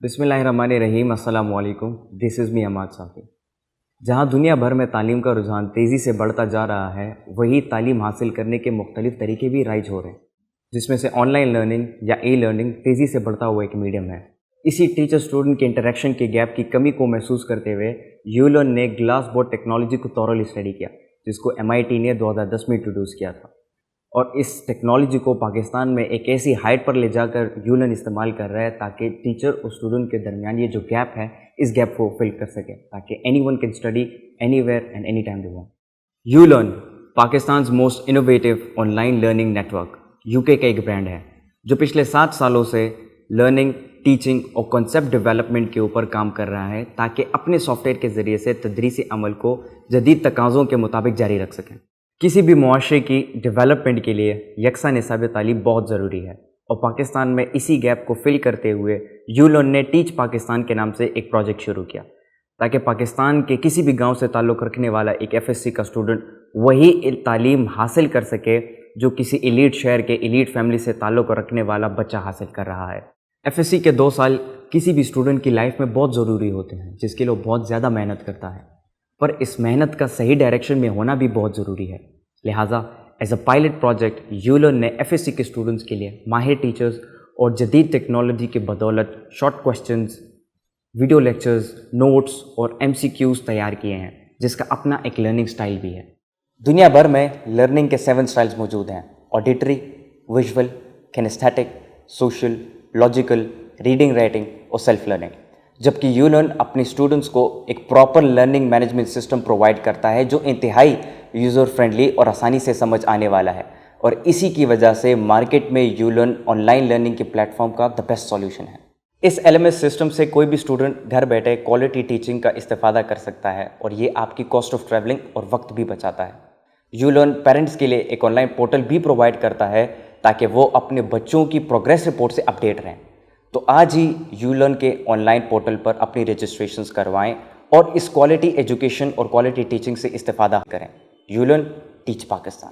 बिस्मिल्लाहिर्रहमानिर्रहीम अस्सलाम वालेकुम। This is me Amad Safi. जहाँ दुनिया भर में तालीम का रुझान तेज़ी से बढ़ता जा रहा है, वही तालीम हासिल करने के मुख्तलिफ़ तरीके भी राइज हो रहे हैं, जिसमें से ऑनलाइन लर्निंग या ई लर्निंग तेज़ी से बढ़ता हुआ एक मीडियम है। इसी टीचर स्टूडेंट के इंटरेक्शन के गैप की कमी को महसूस करते हुए यूलर्न ने ग्लास बोर्ड टेक्नोलॉजी को थॉरोली स्टडी किया, जिसको MIT ने 2010 में इंट्रोड्यूस किया था। और इस टेक्नोलॉजी को पाकिस्तान में एक ऐसी हाइट पर ले जाकर यूलर्न इस्तेमाल कर रहा है ताकि टीचर और स्टूडेंट के दरमियान ये जो गैप है, इस गैप को फिल कर सके, ताकि anyone can study anywhere and any time they want. ULearn Pakistan most innovative online learning network UK का एक ब्रांड है जो पिछले 7 सालों से लर्निंग, टीचिंग और कॉन्सेप्ट डेवलपमेंट के ऊपर काम कर रहा है ताकि अपने सॉफ्टवेयर के ज़रिए से तदरीसी अमल को जदीद तकाज़ों के मुताबिक जारी रख सकें। किसी भी मुआशरे की डेवलपमेंट के लिए यकसा निसाब तालीम बहुत ज़रूरी है, और पाकिस्तान में इसी गैप को फिल करते हुए यूलर्न ने टीच पाकिस्तान के नाम से एक प्रोजेक्ट शुरू किया, ताकि पाकिस्तान के किसी भी गांव से ताल्लुक़ रखने वाला एक FSC का स्टूडेंट वही तालीम हासिल कर सके जो किसी एलीट शहर के एलीट फैमिली से ताल्लुक़ रखने वाला बच्चा हासिल कर रहा है। FSC के 2 साल किसी भी स्टूडेंट की लाइफ में बहुत ज़रूरी होते हैं, जिसके लिए वो बहुत ज़्यादा मेहनत करता है, पर इस मेहनत का सही डायरेक्शन में होना भी बहुत ज़रूरी है। लिहाजा एज अ पायलट प्रोजेक्ट यूलर्न ने FSC के स्टूडेंट्स के लिए माहिर टीचर्स और जदीद टेक्नोलॉजी की बदौलत short questions, video lectures, notes और MCQs तैयार किए हैं, जिसका अपना एक लर्निंग स्टाइल भी है। दुनिया भर में लर्निंग के 7 स्टाइल्स मौजूद हैं: auditory, visual, kinaesthetic, social, logical, reading, writing और सेल्फ लर्निंग। जबकि यूलर्न अपने स्टूडेंट्स को एक proper learning management system provide करता है जो इंतहाई यूज़र फ्रेंडली और आसानी से समझ आने वाला है, और इसी की वजह से मार्केट में यूलर्न ऑनलाइन लर्निंग के प्लेटफॉर्म का द बेस्ट सॉल्यूशन है। इस LMS सिस्टम से कोई भी स्टूडेंट घर बैठे क्वालिटी टीचिंग का इस्तेफादा कर सकता है, और ये आपकी कॉस्ट ऑफ ट्रैवलिंग और वक्त भी बचाता है। यूलर्न पेरेंट्स के लिए एक ऑनलाइन पोर्टल भी प्रोवाइड करता है ताकि वो अपने बच्चों की प्रोग्रेस रिपोर्ट से अपडेट रहें। तो आज ही यूलर्न के ऑनलाइन पोर्टल पर अपनी रजिस्ट्रेशंस करवाएं और इस क्वालिटी एजुकेशन और क्वालिटी टीचिंग से इस्तेफादा करें। यूलर्न टीच पाकिस्तान।